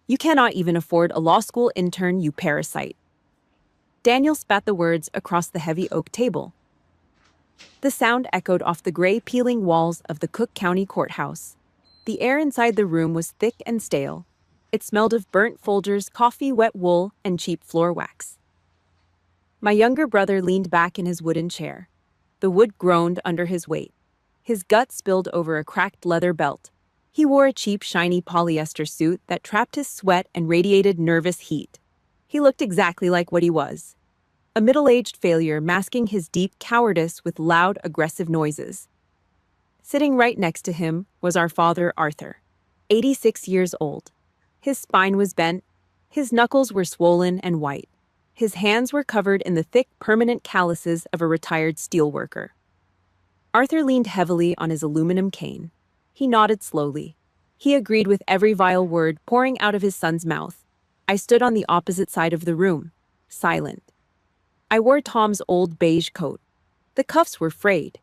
You cannot even afford a law school intern, you parasite. Daniel spat the words across the heavy oak table. The sound echoed off the gray peeling walls of the Cook County courthouse. The air inside the room was thick and stale. It smelled of burnt Folgers, coffee, wet wool, and cheap floor wax. My younger brother leaned back in his wooden chair. The wood groaned under his weight. His gut spilled over a cracked leather belt. He wore a cheap, shiny polyester suit that trapped his sweat and radiated nervous heat. He looked exactly like what he was. A middle-aged failure masking his deep cowardice with loud, aggressive noises. Sitting right next to him was our father, Arthur, 86 years old. His spine was bent, his knuckles were swollen and white. His hands were covered in the thick, permanent calluses of a retired steelworker. Arthur leaned heavily on his aluminum cane. He nodded slowly. He agreed with every vile word pouring out of his son's mouth. I stood on the opposite side of the room, silent. I wore Tom's old beige coat. The cuffs were frayed.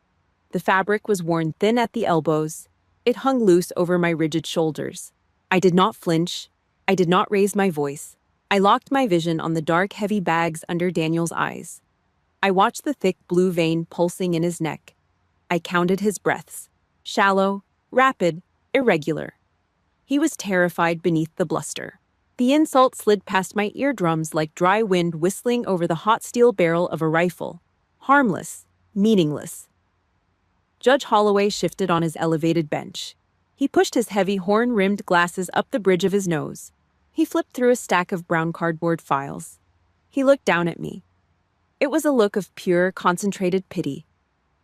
The fabric was worn thin at the elbows. It hung loose over my rigid shoulders. I did not flinch. I did not raise my voice. I locked my vision on the dark, heavy bags under Daniel's eyes. I watched the thick blue vein pulsing in his neck. I counted his breaths. Shallow, rapid, irregular. He was terrified beneath the bluster. The insult slid past my eardrums like dry wind whistling over the hot steel barrel of a rifle. Harmless, meaningless. Judge Holloway shifted on his elevated bench. He pushed his heavy horn-rimmed glasses up the bridge of his nose. He flipped through a stack of brown cardboard files. He looked down at me. It was a look of pure, concentrated pity.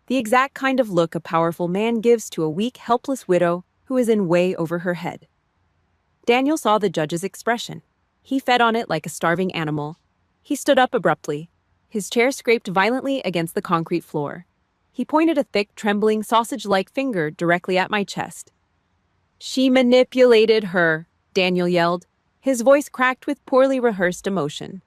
The exact kind of look a powerful man gives to a weak, helpless widow who is in way over her head. Daniel saw the judge's expression. He fed on it like a starving animal. He stood up abruptly. His chair scraped violently against the concrete floor. He pointed a thick, trembling, sausage-like finger directly at my chest. "She manipulated her," Daniel yelled. His voice cracked with poorly rehearsed emotion.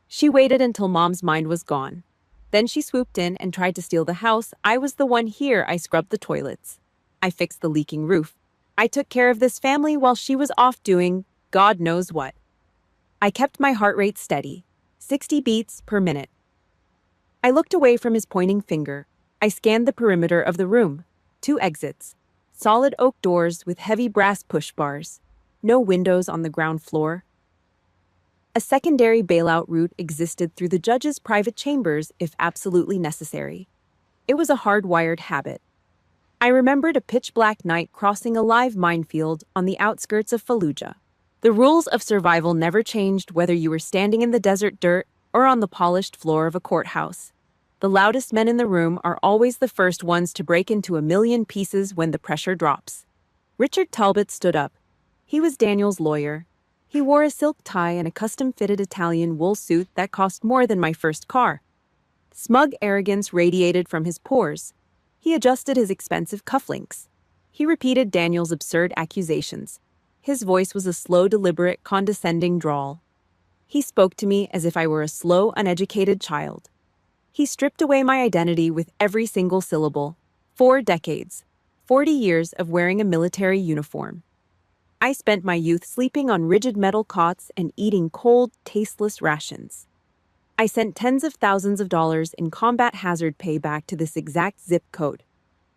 "She waited until Mom's mind was gone. Then she swooped in and tried to steal the house. I was the one here. I scrubbed the toilets. I fixed the leaking roof. I took care of this family while she was off doing God knows what. I kept my heart rate steady, 60 beats per minute." I looked away from his pointing finger. I scanned the perimeter of the room. 2 exits. Solid oak doors with heavy brass push bars. No windows on the ground floor. A secondary bailout route existed through the judge's private chambers if absolutely necessary. It was a hardwired habit. I remembered a pitch-black night crossing a live minefield on the outskirts of Fallujah. The rules of survival never changed whether you were standing in the desert dirt or on the polished floor of a courthouse. The loudest men in the room are always the first ones to break into a million pieces when the pressure drops. Richard Talbot stood up. He was Daniel's lawyer. He wore a silk tie and a custom-fitted Italian wool suit that cost more than my first car. Smug arrogance radiated from his pores. He adjusted his expensive cufflinks. He repeated Daniel's absurd accusations. His voice was a slow, deliberate, condescending drawl. He spoke to me as if I were a slow, uneducated child. He stripped away my identity with every single syllable. 4 decades. 40 years of wearing a military uniform. I spent my youth sleeping on rigid metal cots and eating cold, tasteless rations. I sent tens of thousands of dollars in combat hazard pay back to this exact zip code.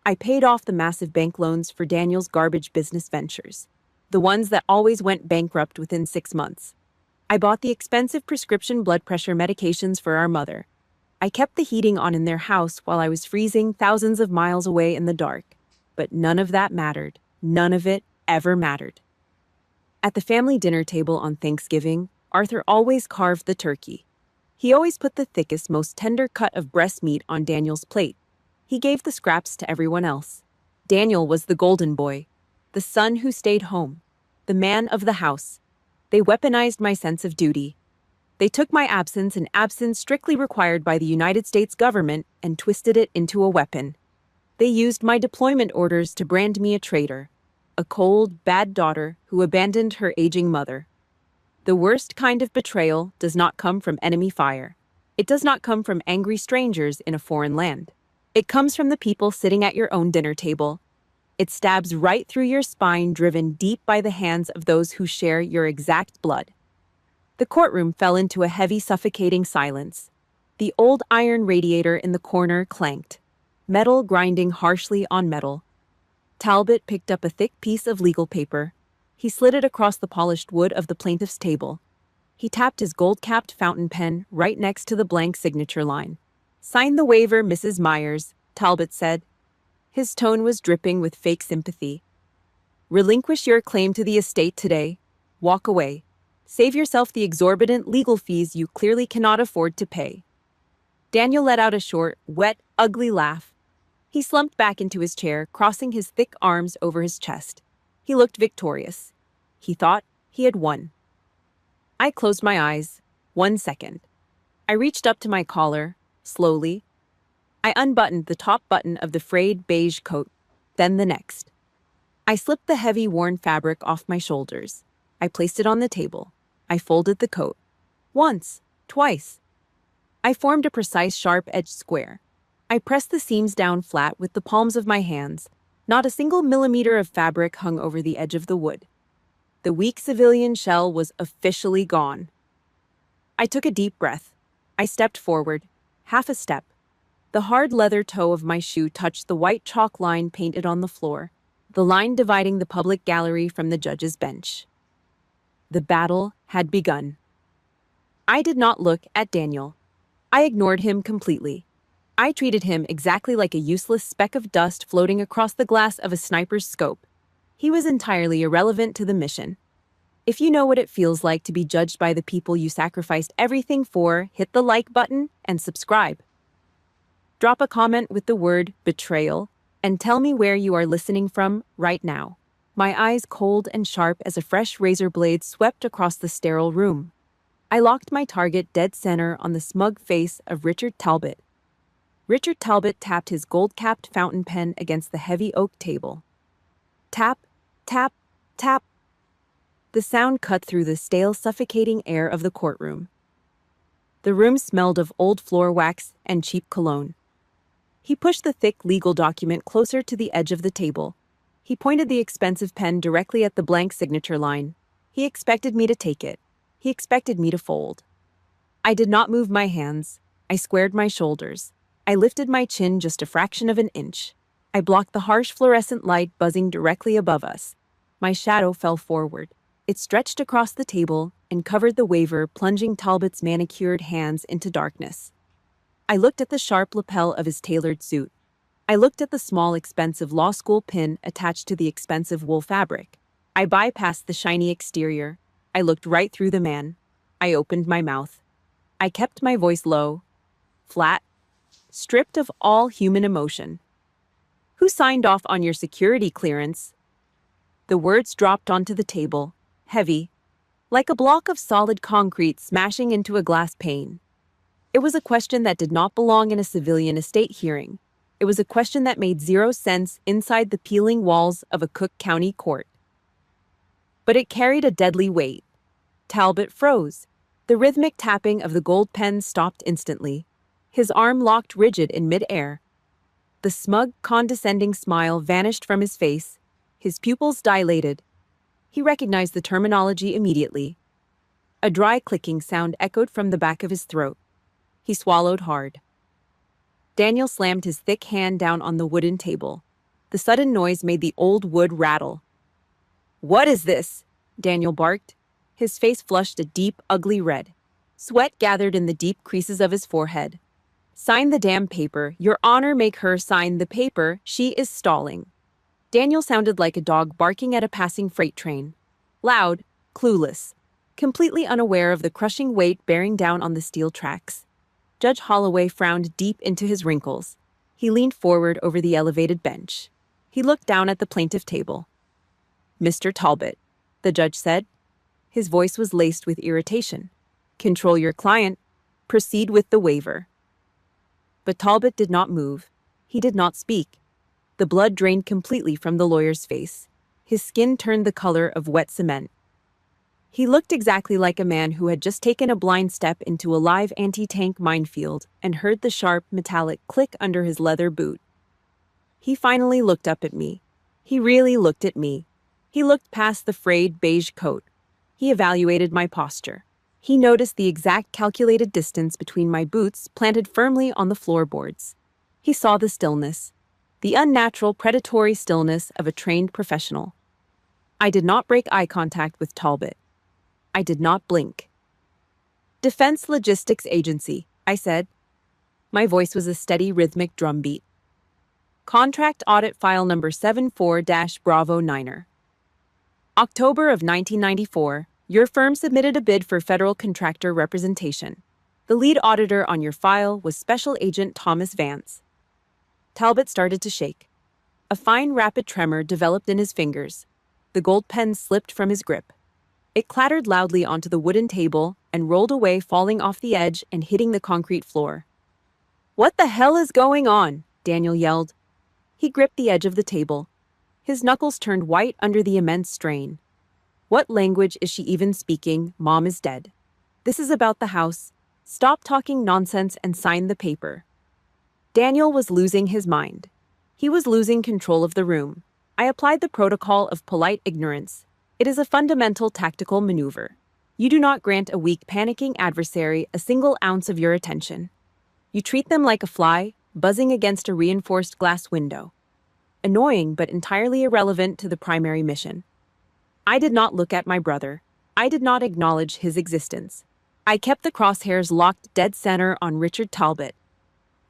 I paid off the massive bank loans for Daniel's garbage business ventures, the ones that always went bankrupt within 6 months. I bought the expensive prescription blood pressure medications for our mother. I kept the heating on in their house while I was freezing thousands of miles away in the dark. But none of that mattered. None of it ever mattered. At the family dinner table on Thanksgiving, Arthur always carved the turkey. He always put the thickest, most tender cut of breast meat on Daniel's plate. He gave the scraps to everyone else. Daniel was the golden boy, the son who stayed home, the man of the house. They weaponized my sense of duty. They took my absence, an absence strictly required by the United States government, and twisted it into a weapon. They used my deployment orders to brand me a traitor, a cold, bad daughter who abandoned her aging mother. The worst kind of betrayal does not come from enemy fire. It does not come from angry strangers in a foreign land. It comes from the people sitting at your own dinner table. It stabs right through your spine, driven deep by the hands of those who share your exact blood. The courtroom fell into a heavy, suffocating silence. The old iron radiator in the corner clanked, metal grinding harshly on metal. Talbot picked up a thick piece of legal paper. He slid it across the polished wood of the plaintiff's table. He tapped his gold-capped fountain pen right next to the blank signature line. "Sign the waiver, Mrs. Myers," Talbot said. His tone was dripping with fake sympathy. "Relinquish your claim to the estate today. Walk away. Save yourself the exorbitant legal fees you clearly cannot afford to pay." Daniel let out a short, wet, ugly laugh. He slumped back into his chair, crossing his thick arms over his chest. He looked victorious. He thought he had won. I closed my eyes. 1 second. I reached up to my collar, slowly. I unbuttoned the top button of the frayed beige coat, then the next. I slipped the heavy, worn fabric off my shoulders. I placed it on the table. I folded the coat. Once, twice. I formed a precise, sharp-edged square. I pressed the seams down flat with the palms of my hands. Not a single millimeter of fabric hung over the edge of the wood. The weak civilian shell was officially gone. I took a deep breath. I stepped forward, half a step. The hard leather toe of my shoe touched the white chalk line painted on the floor, the line dividing the public gallery from the judge's bench. The battle had begun. I did not look at Daniel. I ignored him completely. I treated him exactly like a useless speck of dust floating across the glass of a sniper's scope. He was entirely irrelevant to the mission. If you know what it feels like to be judged by the people you sacrificed everything for, hit the like button and subscribe. Drop a comment with the word betrayal and tell me where you are listening from right now. My eyes cold and sharp as a fresh razor blade swept across the sterile room. I locked my target dead center on the smug face of Richard Talbot. Richard Talbot tapped his gold-capped fountain pen against the heavy oak table. Tap, tap, tap. The sound cut through the stale, suffocating air of the courtroom. The room smelled of old floor wax and cheap cologne. He pushed the thick legal document closer to the edge of the table. He pointed the expensive pen directly at the blank signature line. He expected me to take it. He expected me to fold. I did not move my hands. I squared my shoulders. I lifted my chin just a fraction of an inch. I blocked the harsh fluorescent light buzzing directly above us. My shadow fell forward. It stretched across the table and covered the waiver, plunging Talbot's manicured hands into darkness. I looked at the sharp lapel of his tailored suit. I looked at the small, expensive law school pin attached to the expensive wool fabric. I bypassed the shiny exterior. I looked right through the man. I opened my mouth. I kept my voice low, flat, stripped of all human emotion. "Who signed off on your security clearance?" The words dropped onto the table, heavy, like a block of solid concrete smashing into a glass pane. It was a question that did not belong in a civilian estate hearing. It was a question that made zero sense inside the peeling walls of a Cook County court. But it carried a deadly weight. Talbot froze. The rhythmic tapping of the gold pen stopped instantly. His arm locked rigid in mid-air. The smug, condescending smile vanished from his face. His pupils dilated. He recognized the terminology immediately. A dry clicking sound echoed from the back of his throat. He swallowed hard. Daniel slammed his thick hand down on the wooden table. The sudden noise made the old wood rattle. "What is this?" Daniel barked. His face flushed a deep, ugly red. Sweat gathered in the deep creases of his forehead. "Sign the damn paper. Your Honor, make her sign the paper. She is stalling." Daniel sounded like a dog barking at a passing freight train. Loud, clueless, completely unaware of the crushing weight bearing down on the steel tracks. Judge Holloway frowned deep into his wrinkles. He leaned forward over the elevated bench. He looked down at the plaintiff table. "Mr. Talbot," the judge said. His voice was laced with irritation. "Control your client. Proceed with the waiver." But Talbot did not move. He did not speak. The blood drained completely from the lawyer's face. His skin turned the color of wet cement. He looked exactly like a man who had just taken a blind step into a live anti-tank minefield and heard the sharp, metallic click under his leather boot. He finally looked up at me. He really looked at me. He looked past the frayed beige coat. He evaluated my posture. He noticed the exact calculated distance between my boots planted firmly on the floorboards. He saw the stillness, the unnatural predatory stillness of a trained professional. I did not break eye contact with Talbot. I did not blink. Defense Logistics Agency, I said. My voice was a steady rhythmic drumbeat. Contract Audit File Number 74-Bravo 9er. October of 1994, your firm submitted a bid for federal contractor representation. The lead auditor on your file was Special Agent Thomas Vance. Talbot started to shake. A fine, rapid tremor developed in his fingers. The gold pen slipped from his grip. It clattered loudly onto the wooden table and rolled away, falling off the edge and hitting the concrete floor. "What the hell is going on?" Daniel yelled. He gripped the edge of the table. His knuckles turned white under the immense strain. "What language is she even speaking? Mom is dead. This is about the house. Stop talking nonsense and sign the paper." Daniel was losing his mind. He was losing control of the room. I applied the protocol of polite ignorance. It is a fundamental tactical maneuver. You do not grant a weak, panicking adversary a single ounce of your attention. You treat them like a fly, buzzing against a reinforced glass window. Annoying, but entirely irrelevant to the primary mission. I did not look at my brother. I did not acknowledge his existence. I kept the crosshairs locked dead center on Richard Talbot.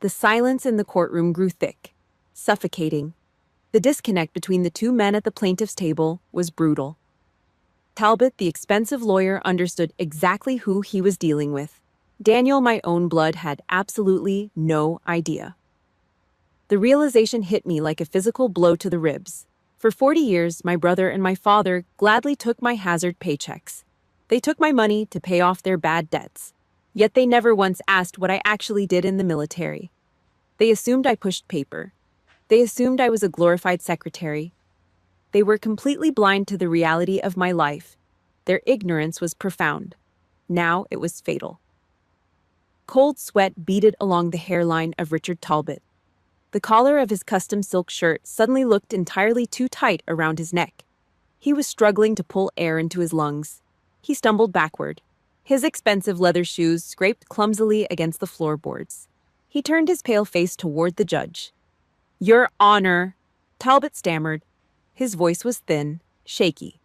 The silence in the courtroom grew thick, suffocating. The disconnect between the two men at the plaintiff's table was brutal. Talbot, the expensive lawyer, understood exactly who he was dealing with. Daniel, my own blood, had absolutely no idea. The realization hit me like a physical blow to the ribs. For 40 years, my brother and my father gladly took my hazard paychecks. They took my money to pay off their bad debts. Yet they never once asked what I actually did in the military. They assumed I pushed paper. They assumed I was a glorified secretary. They were completely blind to the reality of my life. Their ignorance was profound. Now it was fatal. Cold sweat beaded along the hairline of Richard Talbot. The collar of his custom silk shirt suddenly looked entirely too tight around his neck. He was struggling to pull air into his lungs. He stumbled backward. His expensive leather shoes scraped clumsily against the floorboards. He turned his pale face toward the judge. "Your Honor," Talbot stammered. His voice was thin, shaky.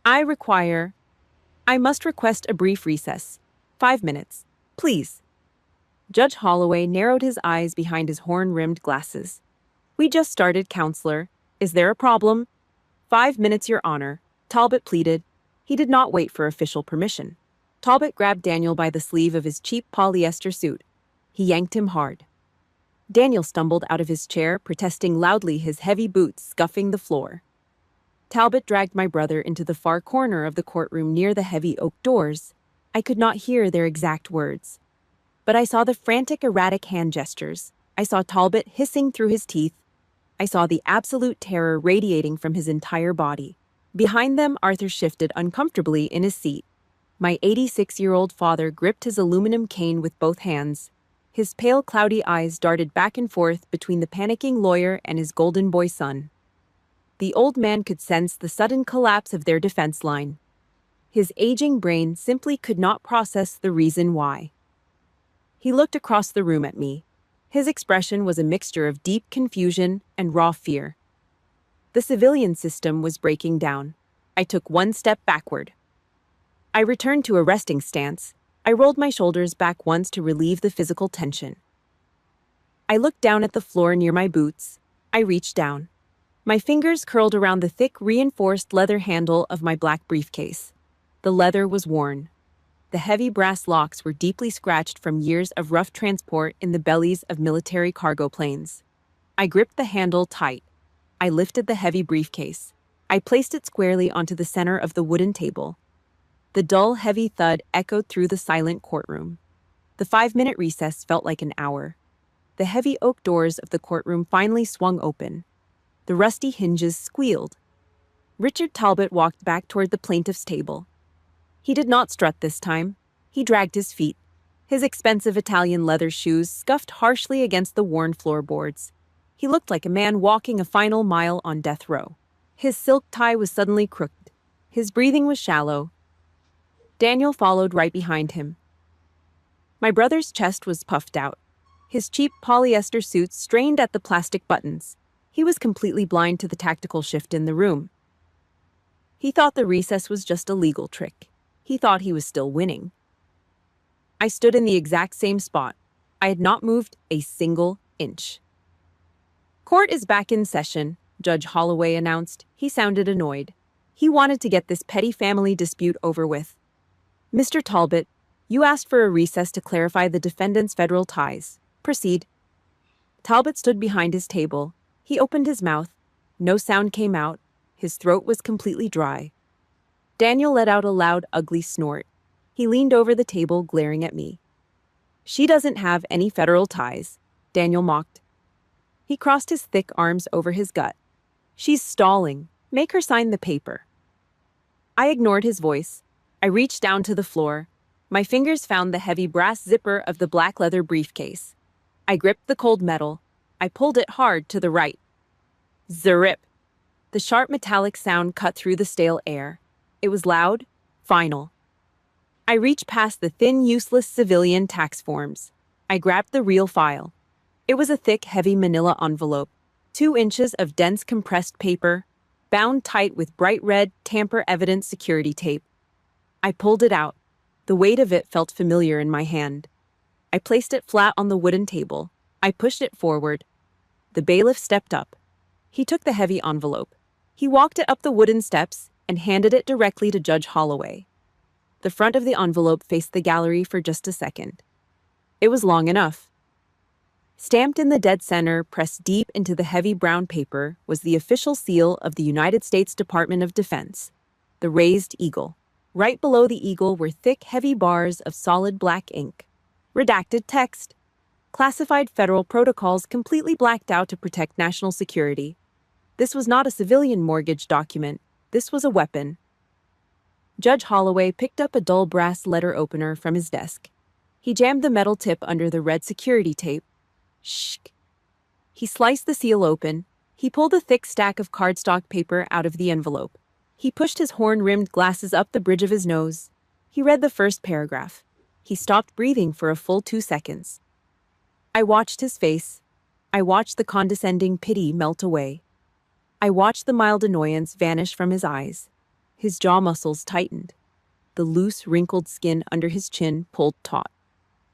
I must request a brief recess. 5 minutes, please." Judge Holloway narrowed his eyes behind his horn-rimmed glasses. "We just started, counselor. Is there a problem?" 5 minutes, Your Honor," Talbot pleaded. He did not wait for official permission. Talbot grabbed Daniel by the sleeve of his cheap polyester suit. He yanked him hard. Daniel stumbled out of his chair, protesting loudly, his heavy boots scuffing the floor. Talbot dragged my brother into the far corner of the courtroom near the heavy oak doors. I could not hear their exact words. But I saw the frantic, erratic hand gestures. I saw Talbot hissing through his teeth. I saw the absolute terror radiating from his entire body. Behind them, Arthur shifted uncomfortably in his seat. My 86-year-old father gripped his aluminum cane with both hands. His pale, cloudy eyes darted back and forth between the panicking lawyer and his golden boy son. The old man could sense the sudden collapse of their defense line. His aging brain simply could not process the reason why. He looked across the room at me. His expression was a mixture of deep confusion and raw fear. The civilian system was breaking down. I took one step backward. I returned to a resting stance. I rolled my shoulders back once to relieve the physical tension. I looked down at the floor near my boots. I reached down. My fingers curled around the thick, reinforced leather handle of my black briefcase. The leather was worn. The heavy brass locks were deeply scratched from years of rough transport in the bellies of military cargo planes. I gripped the handle tight. I lifted the heavy briefcase. I placed it squarely onto the center of the wooden table. The dull, heavy thud echoed through the silent courtroom. The 5-minute recess felt like an hour. The heavy oak doors of the courtroom finally swung open. The rusty hinges squealed. Richard Talbot walked back toward the plaintiff's table. He did not strut this time. He dragged his feet. His expensive Italian leather shoes scuffed harshly against the worn floorboards. He looked like a man walking a final mile on death row. His silk tie was suddenly crooked. His breathing was shallow. Daniel followed right behind him. My brother's chest was puffed out. His cheap polyester suit strained at the plastic buttons. He was completely blind to the tactical shift in the room. He thought the recess was just a legal trick. He thought he was still winning. I stood in the exact same spot. I had not moved a single inch. Court is back in session, Judge Holloway announced. He sounded annoyed. He wanted to get this petty family dispute over with. Mr. Talbot, you asked for a recess to clarify the defendant's federal ties. Proceed. Talbot stood behind his table. He opened his mouth. No sound came out. His throat was completely dry. Daniel let out a loud, ugly snort. He leaned over the table, glaring at me. She doesn't have any federal ties, Daniel mocked. He crossed his thick arms over his gut. She's stalling. Make her sign the paper. I ignored his voice. I reached down to the floor. My fingers found the heavy brass zipper of the black leather briefcase. I gripped the cold metal. I pulled it hard to the right. Zerrip. The sharp metallic sound cut through the stale air. It was loud, final. I reached past the thin, useless civilian tax forms. I grabbed the real file. It was a thick, heavy manila envelope, 2 inches of dense compressed paper, bound tight with bright red, tamper-evident security tape. I pulled it out. The weight of it felt familiar in my hand. I placed it flat on the wooden table. I pushed it forward. The bailiff stepped up. He took the heavy envelope. He walked it up the wooden steps and handed it directly to Judge Holloway. The front of the envelope faced the gallery for just a second. It was long enough. Stamped in the dead center, pressed deep into the heavy brown paper, was the official seal of the United States Department of Defense, the raised eagle. Right below the eagle were thick, heavy bars of solid black ink. Redacted text. Classified federal protocols completely blacked out to protect national security. This was not a civilian mortgage document. This was a weapon. Judge Holloway picked up a dull brass letter opener from his desk. He jammed the metal tip under the red security tape. Shh. He sliced the seal open. He pulled a thick stack of cardstock paper out of the envelope. He pushed his horn-rimmed glasses up the bridge of his nose. He read the first paragraph. He stopped breathing for a full 2 seconds. I watched his face. I watched the condescending pity melt away. I watched the mild annoyance vanish from his eyes. His jaw muscles tightened. The loose, wrinkled skin under his chin pulled taut.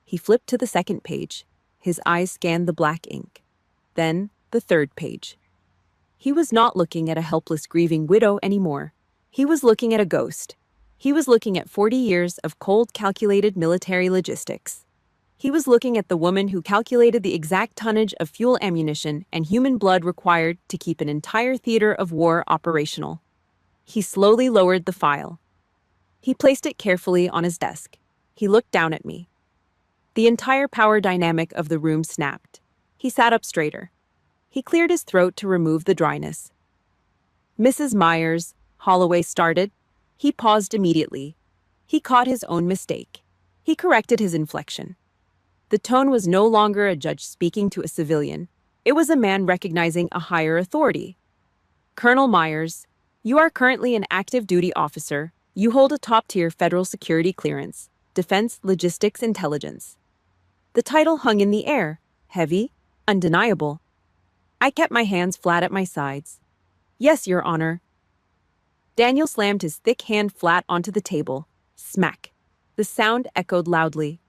He flipped to the second page. His eyes scanned the black ink. Then, the third page. He was not looking at a helpless, grieving widow anymore. He was looking at a ghost. He was looking at 40 years of cold, calculated military logistics. He was looking at the woman who calculated the exact tonnage of fuel, ammunition, and human blood required to keep an entire theater of war operational. He slowly lowered the file. He placed it carefully on his desk. He looked down at me. The entire power dynamic of the room snapped. He sat up straighter. He cleared his throat to remove the dryness. Mrs. Myers, Holloway started. He paused immediately. He caught his own mistake. He corrected his inflection. The tone was no longer a judge speaking to a civilian. It was a man recognizing a higher authority. Colonel Myers, you are currently an active duty officer. You hold a top-tier federal security clearance, Defense Logistics Intelligence. The title hung in the air, heavy, undeniable. I kept my hands flat at my sides. Yes, Your Honor. Daniel slammed his thick hand flat onto the table. Smack. The sound echoed loudly.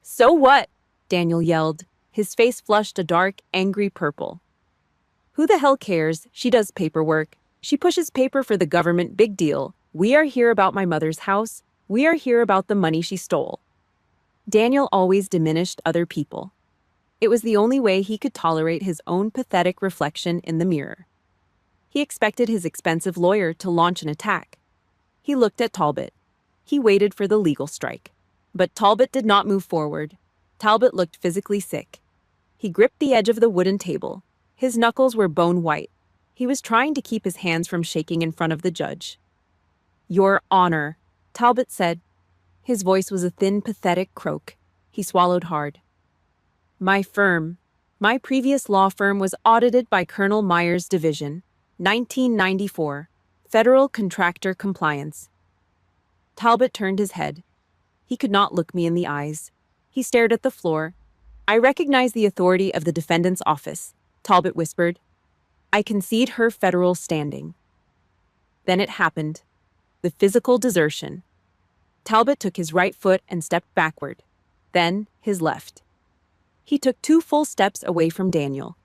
So what? Daniel yelled. His face flushed a dark, angry purple. Who the hell cares? She does paperwork. She pushes paper for the government, big deal. We are here about my mother's house. We are here about the money she stole. Daniel always diminished other people. It was the only way he could tolerate his own pathetic reflection in the mirror. He expected his expensive lawyer to launch an attack. He looked at Talbot. He waited for the legal strike. But Talbot did not move forward. Talbot looked physically sick. He gripped the edge of the wooden table. His knuckles were bone white. He was trying to keep his hands from shaking in front of the judge. Your Honor, Talbot said. His voice was a thin, pathetic croak. He swallowed hard. My firm, My previous law firm was audited by Colonel Myers Division, 1994, Federal Contractor Compliance. Talbot turned his head. He could not look me in the eyes. He stared at the floor. I recognize the authority of the defendant's office, Talbot whispered. I concede her federal standing. Then it happened. The physical desertion. Talbot took his right foot and stepped backward. Then his left. He took 2 full steps away from Daniel.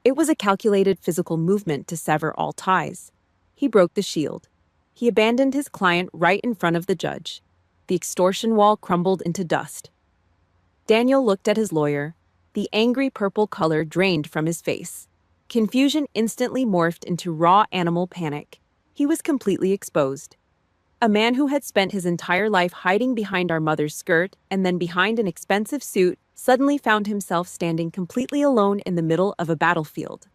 It was a calculated physical movement to sever all ties. He broke the shield. He abandoned his client right in front of the judge. The extortion wall crumbled into dust. Daniel looked at his lawyer. The angry purple color drained from his face. Confusion instantly morphed into raw animal panic. He was completely exposed. A man who had spent his entire life hiding behind our mother's skirt and then behind an expensive suit suddenly found himself standing completely alone in the middle of a battlefield.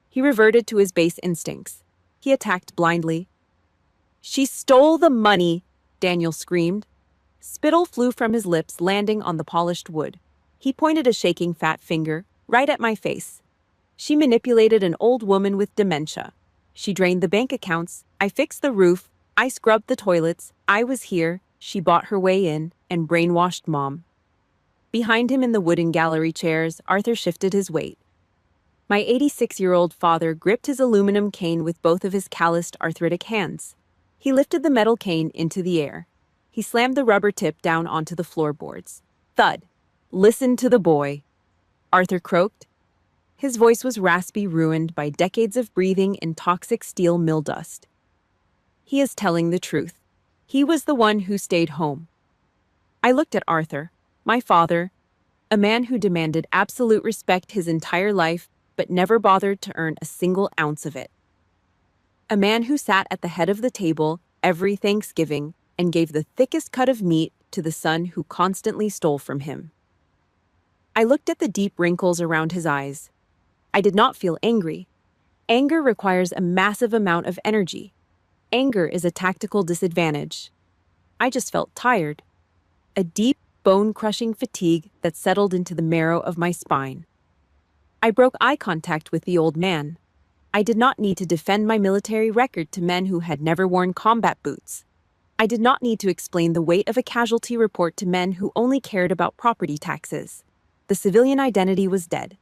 He reverted to his base instincts. He attacked blindly. "She stole the money!" Daniel screamed. Spittle flew from his lips, landing on the polished wood. He pointed a shaking fat finger right at my face. "She manipulated an old woman with dementia. She drained the bank accounts. I fixed the roof. I scrubbed the toilets. I was here. She bought her way in and brainwashed Mom." Behind him in the wooden gallery chairs, Arthur shifted his weight. My 86-year-old father gripped his aluminum cane with both of his calloused, arthritic hands. He lifted the metal cane into the air. He slammed the rubber tip down onto the floorboards. Thud. "Listen to the boy," Arthur croaked. His voice was raspy, ruined by decades of breathing in toxic steel mill dust. "He is telling the truth. He was the one who stayed home." I looked at Arthur, my father, a man who demanded absolute respect his entire life but never bothered to earn a single ounce of it. A man who sat at the head of the table every Thanksgiving and gave the thickest cut of meat to the son who constantly stole from him. I looked at the deep wrinkles around his eyes. I did not feel angry. Anger requires a massive amount of energy. Anger is a tactical disadvantage. I just felt tired. A deep, bone-crushing fatigue that settled into the marrow of my spine. I broke eye contact with the old man. I did not need to defend my military record to men who had never worn combat boots. I did not need to explain the weight of a casualty report to men who only cared about property taxes. The civilian identity was dead.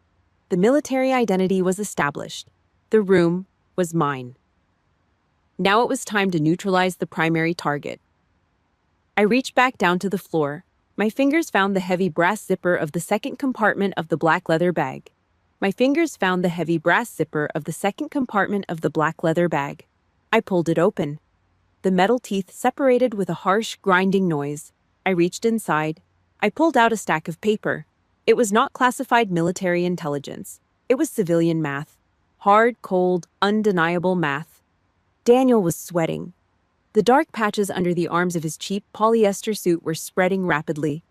The military identity was established. The room was mine. Now it was time to neutralize the primary target. I reached back down to the floor. My fingers found the heavy brass zipper of the second compartment of the black leather bag. I pulled it open. The metal teeth separated with a harsh, grinding noise. I reached inside. I pulled out a stack of paper. It was not classified military intelligence. It was civilian math. Hard, cold, undeniable math. Daniel was sweating. The dark patches under the arms of his cheap polyester suit were spreading rapidly.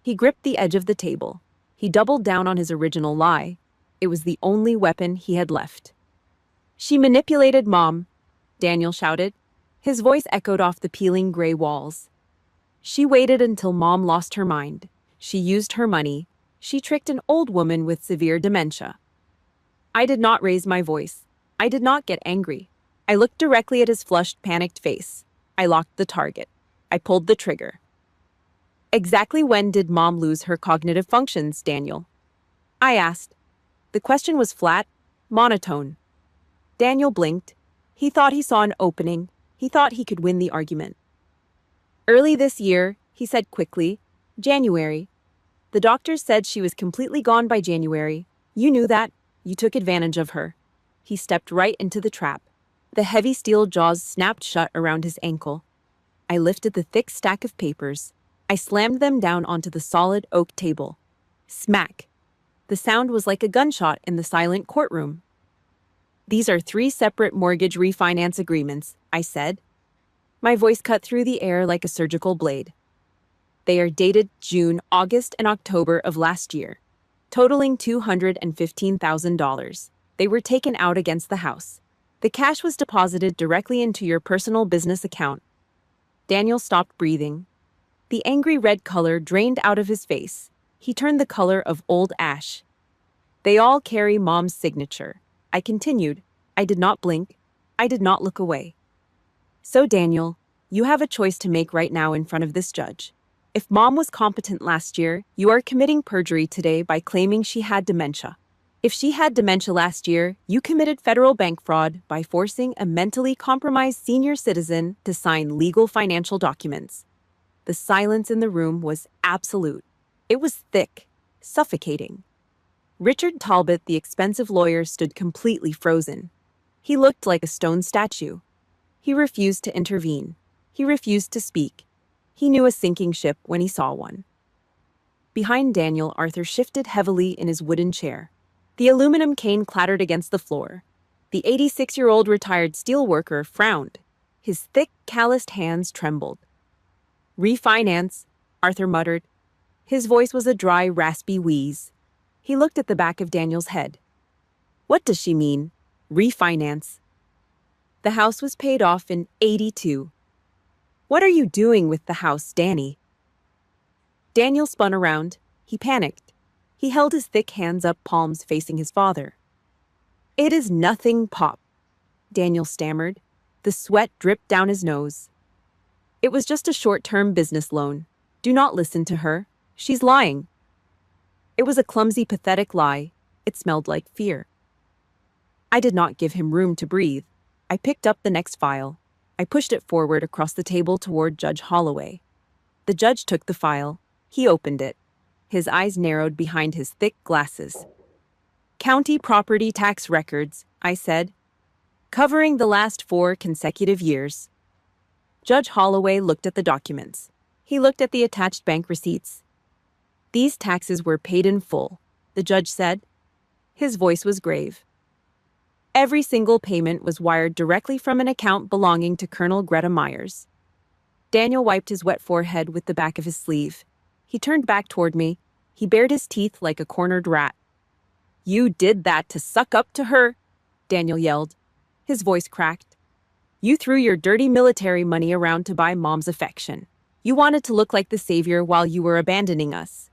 He gripped the edge of the table. He doubled down on his original lie. It was the only weapon he had left. "She manipulated Mom," Daniel shouted. His voice echoed off the peeling gray walls. "She waited until Mom lost her mind. She used her money. She tricked an old woman with severe dementia." I did not raise my voice. I did not get angry. I looked directly at his flushed, panicked face. I locked the target. I pulled the trigger. "Exactly when did Mom lose her cognitive functions, Daniel?" I asked. The question was flat, monotone. Daniel blinked. He thought he saw an opening. He thought he could win the argument. "Early this year," he said quickly. "January. The doctors said she was completely gone by January. You knew that. You took advantage of her." He stepped right into the trap. The heavy steel jaws snapped shut around his ankle. I lifted the thick stack of papers. I slammed them down onto the solid oak table. Smack. The sound was like a gunshot in the silent courtroom. "These are 3 separate mortgage refinance agreements," I said. My voice cut through the air like a surgical blade. "They are dated June, August, and October of last year, totaling $215,000. They were taken out against the house. The cash was deposited directly into your personal business account." Daniel stopped breathing. The angry red color drained out of his face. He turned the color of old ash. They all carry Mom's signature. I continued. I did not blink. I did not look away. So, Daniel, you have a choice to make right now in front of this judge. If Mom was competent last year, you are committing perjury today by claiming she had dementia. If she had dementia last year, you committed federal bank fraud by forcing a mentally compromised senior citizen to sign legal financial documents. The silence in the room was absolute. It was thick, suffocating. Richard Talbot, the expensive lawyer, stood completely frozen. He looked like a stone statue. He refused to intervene. He refused to speak. He knew a sinking ship when he saw one. Behind Daniel, Arthur shifted heavily in his wooden chair. The aluminum cane clattered against the floor. The 86-year-old retired steelworker frowned. His thick, calloused hands trembled. "Refinance," Arthur muttered. His voice was a dry, raspy wheeze. He looked at the back of Daniel's head. "What does she mean? Refinance?" "The house was paid off in '82. "What are you doing with the house, Danny?" Daniel spun around. He panicked. He held his thick hands up, palms facing his father. "It is nothing, Pop," Daniel stammered. The sweat dripped down his nose. "It was just a short-term business loan. Do not listen to her. She's lying." It was a clumsy, pathetic lie. It smelled like fear. I did not give him room to breathe. I picked up the next file. I pushed it forward across the table toward Judge Holloway. The judge took the file. He opened it. His eyes narrowed behind his thick glasses. "County property tax records," I said, "covering the last 4 consecutive years." Judge Holloway looked at the documents. He looked at the attached bank receipts. "These taxes were paid in full," the judge said. His voice was grave. "Every single payment was wired directly from an account belonging to Colonel Greta Myers." Daniel wiped his wet forehead with the back of his sleeve. He turned back toward me. He bared his teeth like a cornered rat. "You did that to suck up to her?" Daniel yelled. His voice cracked. "You threw your dirty military money around to buy Mom's affection. You wanted to look like the savior while you were abandoning us."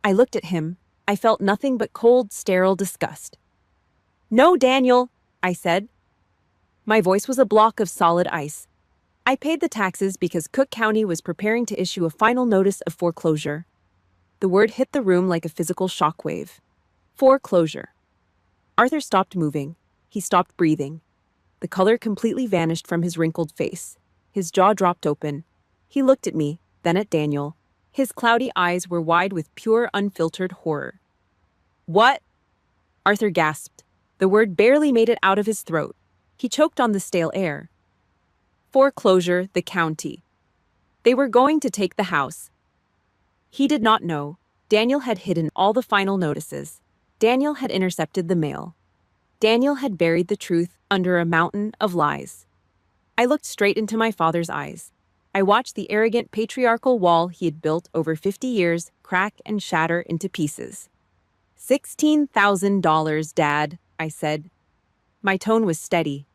I looked at him. I felt nothing but cold, sterile disgust. "No, Daniel," I said. My voice was a block of solid ice. "I paid the taxes because Cook County was preparing to issue a final notice of foreclosure." The word hit the room like a physical shockwave. Foreclosure. Arthur stopped moving. He stopped breathing. The color completely vanished from his wrinkled face. His jaw dropped open. He looked at me, then at Daniel. His cloudy eyes were wide with pure, unfiltered horror. "What?" Arthur gasped. The word barely made it out of his throat. He choked on the stale air. "Foreclosure, the county. They were going to take the house." He did not know. Daniel had hidden all the final notices. Daniel had intercepted the mail. Daniel had buried the truth under a mountain of lies. I looked straight into my father's eyes. I watched the arrogant patriarchal wall he had built over 50 years crack and shatter into pieces. $16,000, Dad, I said. My tone was steady.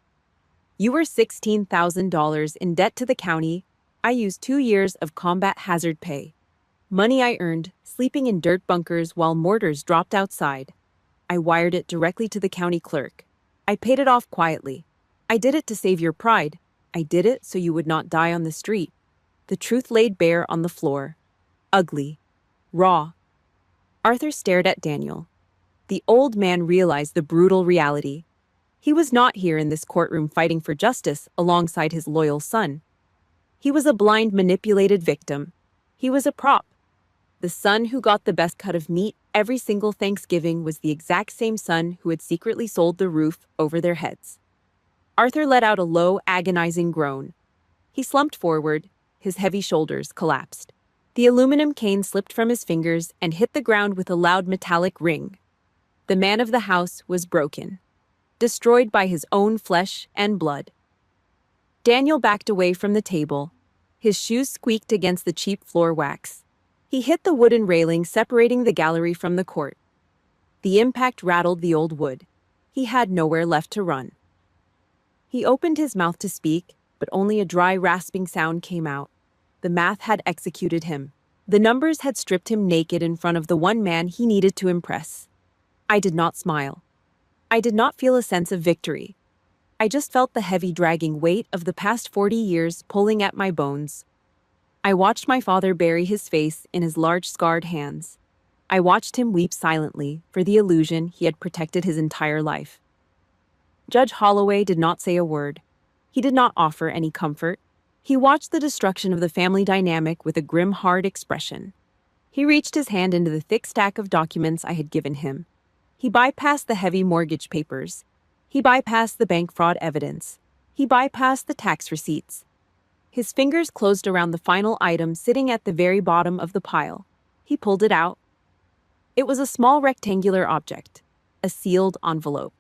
You were $16,000 in debt to the county. I used 2 years of combat hazard pay. Money I earned, sleeping in dirt bunkers while mortars dropped outside. I wired it directly to the county clerk. I paid it off quietly. I did it to save your pride. I did it so you would not die on the street. The truth laid bare on the floor. Ugly. Raw. Arthur stared at Daniel. The old man realized the brutal reality. He was not here in this courtroom fighting for justice alongside his loyal son. He was a blind, manipulated victim. He was a prop. The son who got the best cut of meat every single Thanksgiving was the exact same son who had secretly sold the roof over their heads. Arthur let out a low, agonizing groan. He slumped forward. His heavy shoulders collapsed. The aluminum cane slipped from his fingers and hit the ground with a loud metallic ring. The man of the house was broken, destroyed by his own flesh and blood. Daniel backed away from the table. His shoes squeaked against the cheap floor wax. He hit the wooden railing separating the gallery from the court. The impact rattled the old wood. He had nowhere left to run. He opened his mouth to speak, but only a dry, rasping sound came out. The math had executed him. The numbers had stripped him naked in front of the one man he needed to impress. I did not smile. I did not feel a sense of victory. I just felt the heavy dragging weight of the past 40 years pulling at my bones. I watched my father bury his face in his large scarred hands. I watched him weep silently for the illusion he had protected his entire life. Judge Holloway did not say a word. He did not offer any comfort. He watched the destruction of the family dynamic with a grim, hard expression. He reached his hand into the thick stack of documents I had given him. He bypassed the heavy mortgage papers. He bypassed the bank fraud evidence. He bypassed the tax receipts. His fingers closed around the final item sitting at the very bottom of the pile. He pulled it out. It was a small rectangular object, a sealed envelope.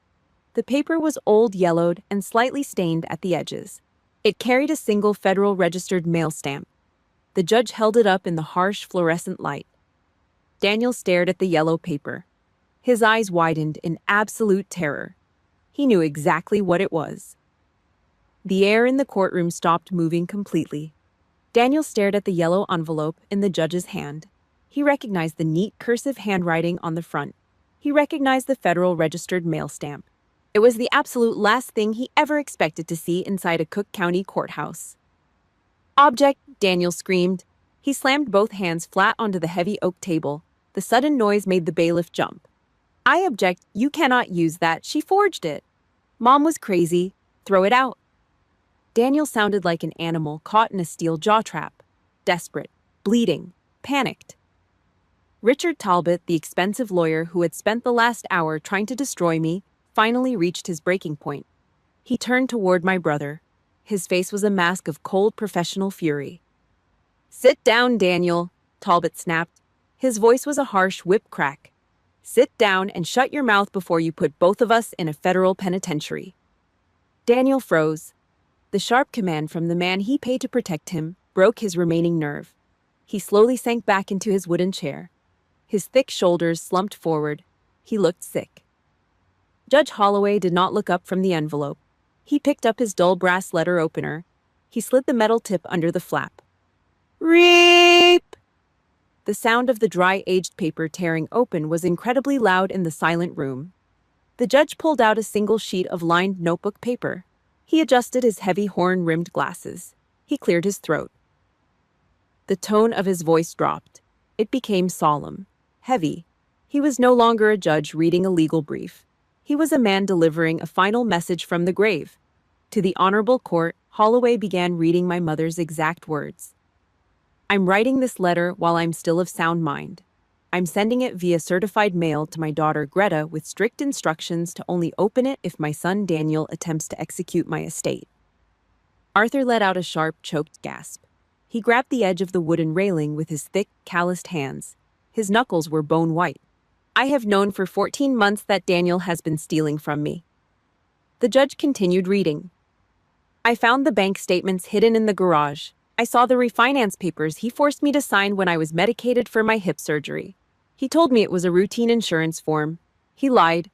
The paper was old, yellowed, and slightly stained at the edges. It carried a single Federal Registered mail stamp. The judge held it up in the harsh fluorescent light. Daniel stared at the yellow paper. His eyes widened in absolute terror. He knew exactly what it was. The air in the courtroom stopped moving completely. Daniel stared at the yellow envelope in the judge's hand. He recognized the neat cursive handwriting on the front. He recognized the Federal Registered mail stamp. It was the absolute last thing he ever expected to see inside a Cook County courthouse. "Object!" Daniel screamed. He slammed both hands flat onto the heavy oak table. The sudden noise made the bailiff jump. "I object. You cannot use that. She forged it. Mom was crazy. Throw it out." Daniel sounded like an animal caught in a steel jaw trap. Desperate, bleeding, panicked. Richard Talbot, the expensive lawyer who had spent the last hour trying to destroy me, finally reached his breaking point. He turned toward my brother. His face was a mask of cold professional fury. "Sit down, Daniel," Talbot snapped. His voice was a harsh whip crack. "Sit down and shut your mouth before you put both of us in a federal penitentiary." Daniel froze. The sharp command from the man he paid to protect him broke his remaining nerve. He slowly sank back into his wooden chair. His thick shoulders slumped forward. He looked sick. Judge Holloway did not look up from the envelope. He picked up his dull brass letter opener. He slid the metal tip under the flap. "Reap!" The sound of the dry, aged paper tearing open was incredibly loud in the silent room. The judge pulled out a single sheet of lined notebook paper. He adjusted his heavy horn-rimmed glasses. He cleared his throat. The tone of his voice dropped. It became solemn, heavy. He was no longer a judge reading a legal brief. He was a man delivering a final message from the grave. To the honorable court, Holloway began reading my mother's exact words. "I'm writing this letter while I'm still of sound mind. I'm sending it via certified mail to my daughter Greta with strict instructions to only open it if my son Daniel attempts to execute my estate." Arthur let out a sharp, choked gasp. He grabbed the edge of the wooden railing with his thick, calloused hands. His knuckles were bone white. "I have known for 14 months that Daniel has been stealing from me." The judge continued reading. "I found the bank statements hidden in the garage. I saw the refinance papers he forced me to sign when I was medicated for my hip surgery. He told me it was a routine insurance form. He lied."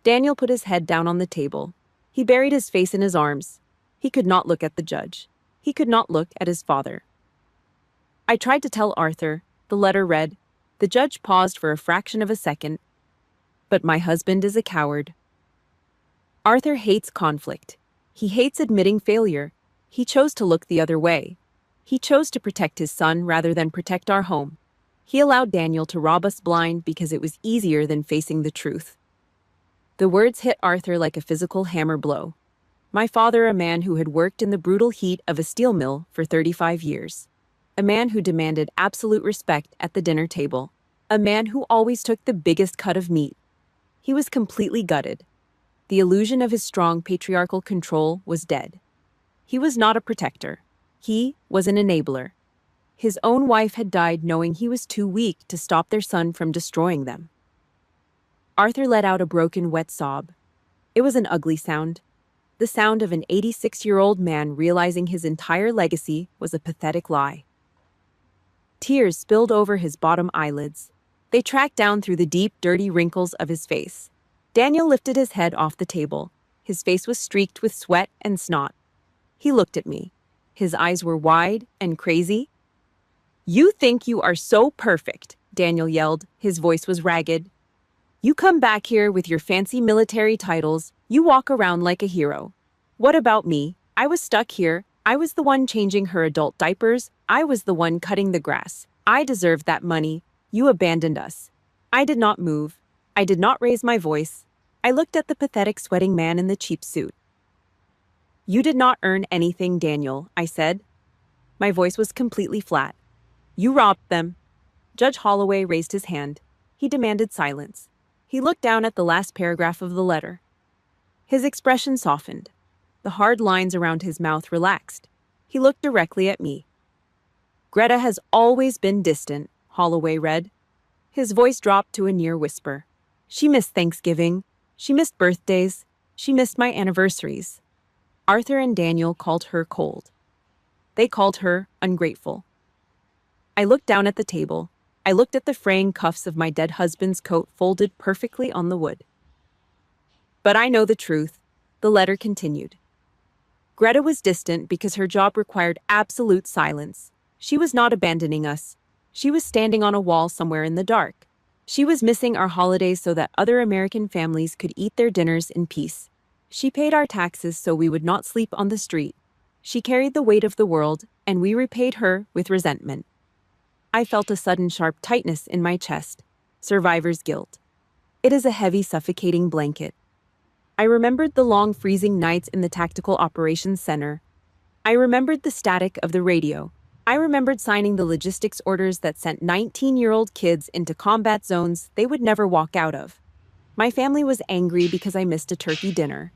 Daniel put his head down on the table. He buried his face in his arms. He could not look at the judge. He could not look at his father. "I tried to tell Arthur," the letter read. The judge paused for a fraction of a second. "But my husband is a coward." Arthur hates conflict. He hates admitting failure. He chose to look the other way. He chose to protect his son rather than protect our home. He allowed Daniel to rob us blind because it was easier than facing the truth. The words hit Arthur like a physical hammer blow. My father, a man who had worked in the brutal heat of a steel mill for 35 years. A man who demanded absolute respect at the dinner table. A man who always took the biggest cut of meat. He was completely gutted. The illusion of his strong patriarchal control was dead. He was not a protector. He was an enabler. His own wife had died knowing he was too weak to stop their son from destroying them. Arthur let out a broken, wet sob. It was an ugly sound. The sound of an 86-year-old man realizing his entire legacy was a pathetic lie. Tears spilled over his bottom eyelids. They tracked down through the deep, dirty wrinkles of his face. Daniel lifted his head off the table. His face was streaked with sweat and snot. He looked at me. His eyes were wide and crazy. "You think you are so perfect," Daniel yelled. His voice was ragged. You come back here with your fancy military titles, you walk around like a hero. What about me? I was stuck here. I was the one changing her adult diapers. I was the one cutting the grass. I deserved that money. You abandoned us. I did not move. I did not raise my voice. I looked at the pathetic sweating man in the cheap suit. You did not earn anything, Daniel, I said. My voice was completely flat. You robbed them. Judge Holloway raised his hand. He demanded silence. He looked down at the last paragraph of the letter. His expression softened. The hard lines around his mouth relaxed. He looked directly at me. Greta has always been distant, Holloway read. His voice dropped to a near whisper. She missed Thanksgiving. She missed birthdays. She missed my anniversaries. Arthur and Daniel called her cold. They called her ungrateful. I looked down at the table. I looked at the fraying cuffs of my dead husband's coat folded perfectly on the wood. But I know the truth. The letter continued. Greta was distant because her job required absolute silence. She was not abandoning us. She was standing on a wall somewhere in the dark. She was missing our holidays so that other American families could eat their dinners in peace. She paid our taxes so we would not sleep on the street. She carried the weight of the world, and we repaid her with resentment. I felt a sudden sharp tightness in my chest. Survivor's guilt. It is a heavy, suffocating blanket. I remembered the long freezing nights in the Tactical Operations Center. I remembered the static of the radio. I remembered signing the logistics orders that sent 19-year-old kids into combat zones they would never walk out of. My family was angry because I missed a turkey dinner.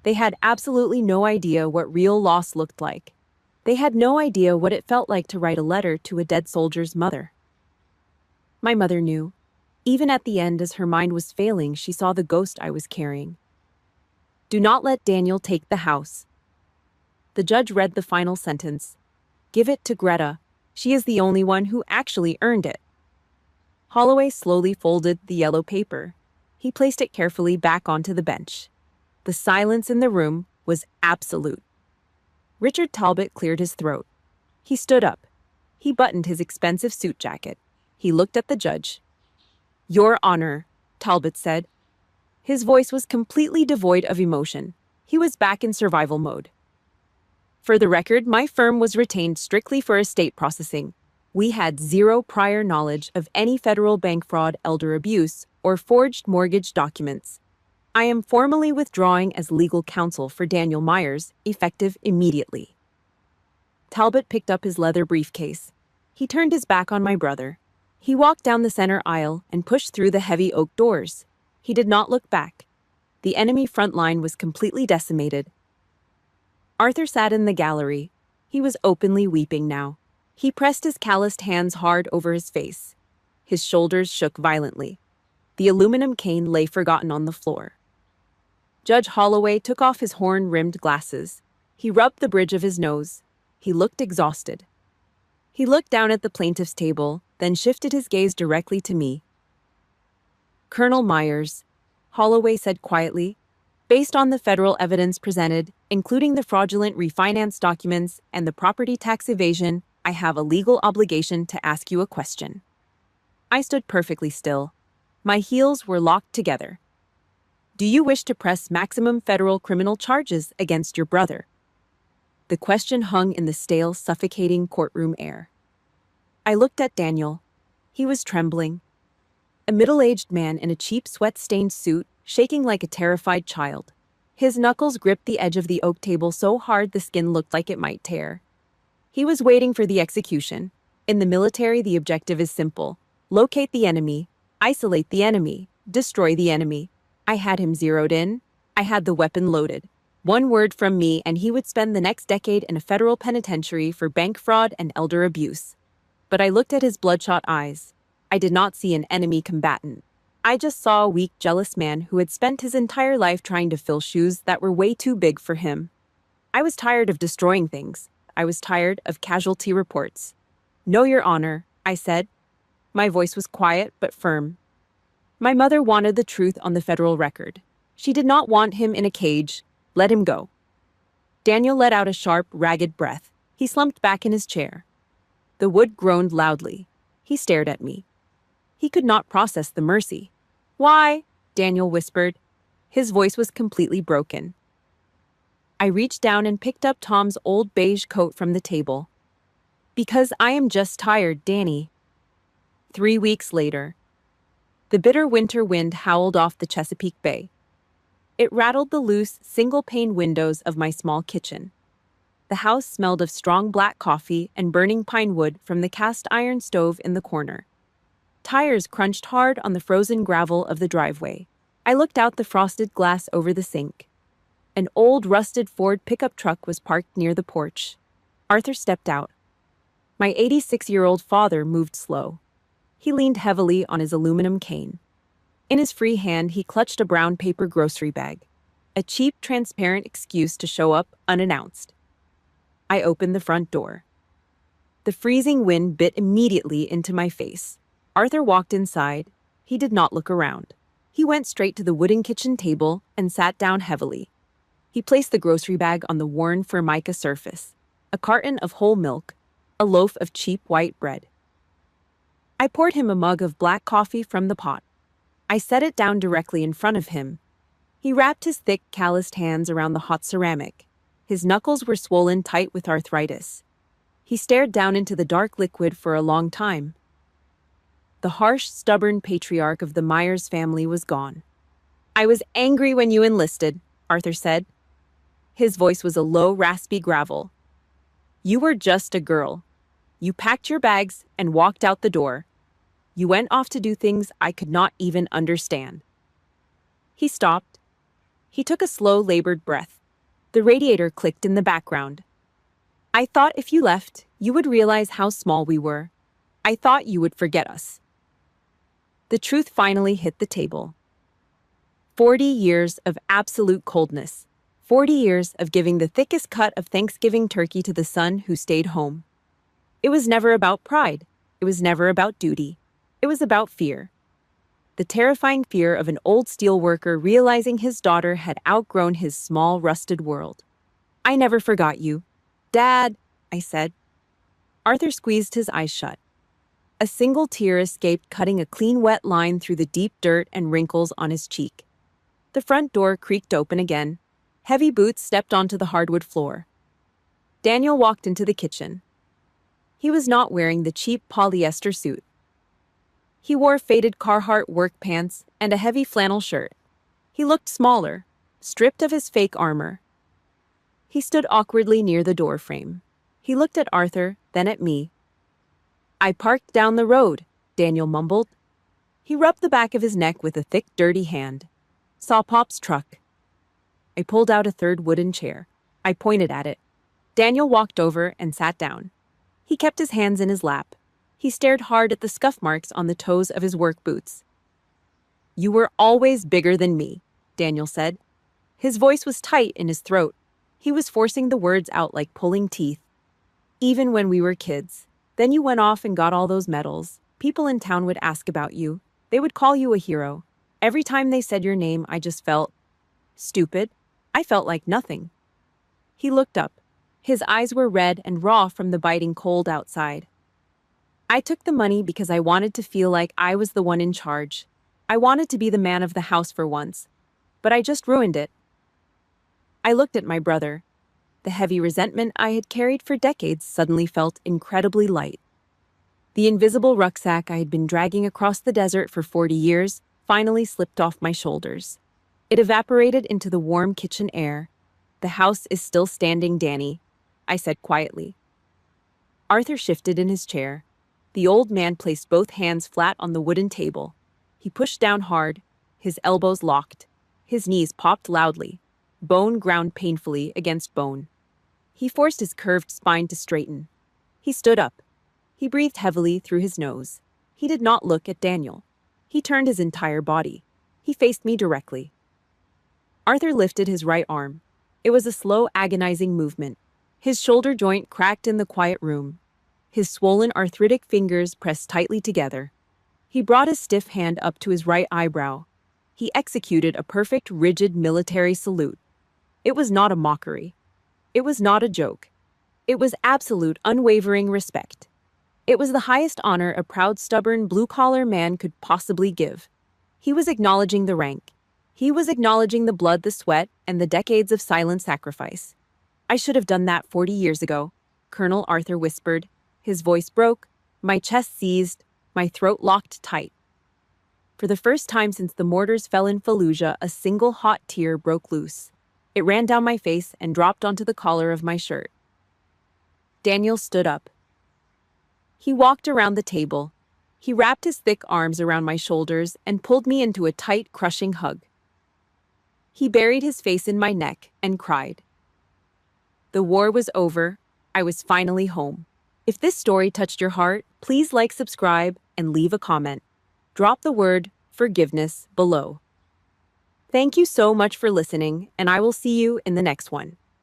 They had absolutely no idea what real loss looked like. They had no idea what it felt like to write a letter to a dead soldier's mother. My mother knew. Even at the end, as her mind was failing, she saw the ghost I was carrying. Do not let Daniel take the house. The judge read the final sentence. Give it to Greta. She is the only one who actually earned it. Holloway slowly folded the yellow paper. He placed it carefully back onto the bench. The silence in the room was absolute. Richard Talbot cleared his throat. He stood up. He buttoned his expensive suit jacket. He looked at the judge. Your Honor, Talbot said. His voice was completely devoid of emotion. He was back in survival mode. For the record, my firm was retained strictly for estate processing. We had zero prior knowledge of any federal bank fraud, elder abuse, or forged mortgage documents. I am formally withdrawing as legal counsel for Daniel Myers, effective immediately. Talbot picked up his leather briefcase. He turned his back on my brother. He walked down the center aisle and pushed through the heavy oak doors. He did not look back. The enemy front line was completely decimated. Arthur sat in the gallery. He was openly weeping now. He pressed his calloused hands hard over his face. His shoulders shook violently. The aluminum cane lay forgotten on the floor. Judge Holloway took off his horn-rimmed glasses. He rubbed the bridge of his nose. He looked exhausted. He looked down at the plaintiff's table, then shifted his gaze directly to me. Colonel Myers, Holloway said quietly, based on the federal evidence presented, including the fraudulent refinance documents and the property tax evasion, I have a legal obligation to ask you a question. I stood perfectly still. My heels were locked together. Do you wish to press maximum federal criminal charges against your brother? The question hung in the stale, suffocating courtroom air. I looked at Daniel. He was trembling. A middle-aged man in a cheap sweat-stained suit, shaking like a terrified child. His knuckles gripped the edge of the oak table so hard the skin looked like it might tear. He was waiting for the execution. In the military, the objective is simple. Locate the enemy, isolate the enemy, destroy the enemy. I had him zeroed in. I had the weapon loaded. One word from me and he would spend the next decade in a federal penitentiary for bank fraud and elder abuse. But I looked at his bloodshot eyes. I did not see an enemy combatant. I just saw a weak, jealous man who had spent his entire life trying to fill shoes that were way too big for him. I was tired of destroying things. I was tired of casualty reports. No, Your Honor, I said. My voice was quiet but firm. My mother wanted the truth on the federal record. She did not want him in a cage. Let him go. Daniel let out a sharp, ragged breath. He slumped back in his chair. The wood groaned loudly. He stared at me. He could not process the mercy. Why? Daniel whispered. His voice was completely broken. I reached down and picked up Tom's old beige coat from the table. Because I am just tired, Danny. 3 weeks later. The bitter winter wind howled off the Chesapeake Bay. It rattled the loose, single-pane windows of my small kitchen. The house smelled of strong black coffee and burning pine wood from the cast-iron stove in the corner. Tires crunched hard on the frozen gravel of the driveway. I looked out the frosted glass over the sink. An old, rusted Ford pickup truck was parked near the porch. Arthur stepped out. My 86-year-old father moved slow. He leaned heavily on his aluminum cane. In his free hand, he clutched a brown paper grocery bag, a cheap, transparent excuse to show up unannounced. I opened the front door. The freezing wind bit immediately into my face. Arthur walked inside. He did not look around. He went straight to the wooden kitchen table and sat down heavily. He placed the grocery bag on the worn formica surface, a carton of whole milk, a loaf of cheap white bread. I poured him a mug of black coffee from the pot. I set it down directly in front of him. He wrapped his thick, calloused hands around the hot ceramic. His knuckles were swollen tight with arthritis. He stared down into the dark liquid for a long time. The harsh, stubborn patriarch of the Myers family was gone. I was angry when you enlisted, Arthur said. His voice was a low, raspy gravel. You were just a girl. You packed your bags and walked out the door. You went off to do things I could not even understand. He stopped. He took a slow, labored breath. The radiator clicked in the background. I thought if you left, you would realize how small we were. I thought you would forget us. The truth finally hit the table. 40 years of absolute coldness. 40 years of giving the thickest cut of Thanksgiving turkey to the son who stayed home. It was never about pride. It was never about duty. It was about fear. The terrifying fear of an old steelworker realizing his daughter had outgrown his small, rusted world. I never forgot you. Dad, I said. Arthur squeezed his eyes shut. A single tear escaped, cutting a clean, wet line through the deep dirt and wrinkles on his cheek. The front door creaked open again. Heavy boots stepped onto the hardwood floor. Daniel walked into the kitchen. He was not wearing the cheap polyester suit. He wore faded Carhartt work pants and a heavy flannel shirt. He looked smaller, stripped of his fake armor. He stood awkwardly near the doorframe. He looked at Arthur, then at me. I parked down the road, Daniel mumbled. He rubbed the back of his neck with a thick, dirty hand. Saw Pop's truck. I pulled out a third wooden chair. I pointed at it. Daniel walked over and sat down. He kept his hands in his lap. He stared hard at the scuff marks on the toes of his work boots. You were always bigger than me, Daniel said. His voice was tight in his throat. He was forcing the words out like pulling teeth. Even when we were kids. Then you went off and got all those medals. People in town would ask about you. They would call you a hero. Every time they said your name, I just felt stupid. I felt like nothing. He looked up. His eyes were red and raw from the biting cold outside. I took the money because I wanted to feel like I was the one in charge. I wanted to be the man of the house for once. But I just ruined it. I looked at my brother. The heavy resentment I had carried for decades suddenly felt incredibly light. The invisible rucksack I had been dragging across the desert for 40 years finally slipped off my shoulders. It evaporated into the warm kitchen air. The house is still standing, Danny, I said quietly. Arthur shifted in his chair. The old man placed both hands flat on the wooden table. He pushed down hard, his elbows locked. His knees popped loudly. Bone ground painfully against bone. He forced his curved spine to straighten. He stood up. He breathed heavily through his nose. He did not look at Daniel. He turned his entire body. He faced me directly. Arthur lifted his right arm. It was a slow, agonizing movement. His shoulder joint cracked in the quiet room. His swollen, arthritic fingers pressed tightly together. He brought his stiff hand up to his right eyebrow. He executed a perfect, rigid military salute. It was not a mockery. It was not a joke. It was absolute, unwavering respect. It was the highest honor a proud, stubborn, blue-collar man could possibly give. He was acknowledging the rank. He was acknowledging the blood, the sweat, and the decades of silent sacrifice. I should have done that 40 years ago, Colonel Arthur whispered. His voice broke, my chest seized, my throat locked tight. For the first time since the mortars fell in Fallujah, a single hot tear broke loose. It ran down my face and dropped onto the collar of my shirt. Daniel stood up. He walked around the table. He wrapped his thick arms around my shoulders and pulled me into a tight, crushing hug. He buried his face in my neck and cried. The war was over. I was finally home. If this story touched your heart, please like, subscribe, and leave a comment. Drop the word forgiveness below. Thank you so much for listening, and I will see you in the next one.